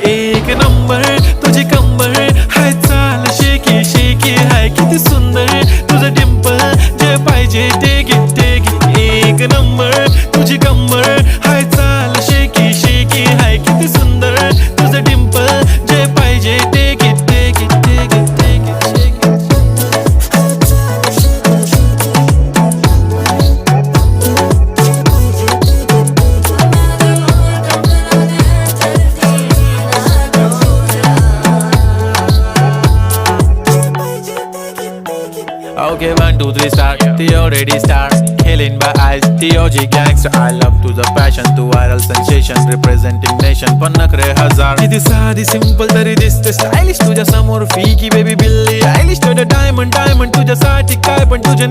एक नंबर तुझी कंबर हाय, चाल शेकी शेकी हाय, किती सुंदर तुझं डिंपल, जे पाहिजे ते घे ते घे. एक नंबर तुझी कंबर हाय, चाल शेकी शेकी हाय, किती सुंदर तुझं डिंपल, जे पाहिजे ते घे ते घे ते घे ते घे. Okay, 1, 2, 3 start. The already start. Killing by eyes. The OG gangster. I love to the passion, to viral sensation, representing nation. पण नखरे हजार. किती साधी सिंपल तरी दिसते स्टायलिश तुझ्या समोर. फीकी बेबी बिल्ली आयलिश. तुझं डायमंड डायमंड तुझ्यासाठी काय पण तुझे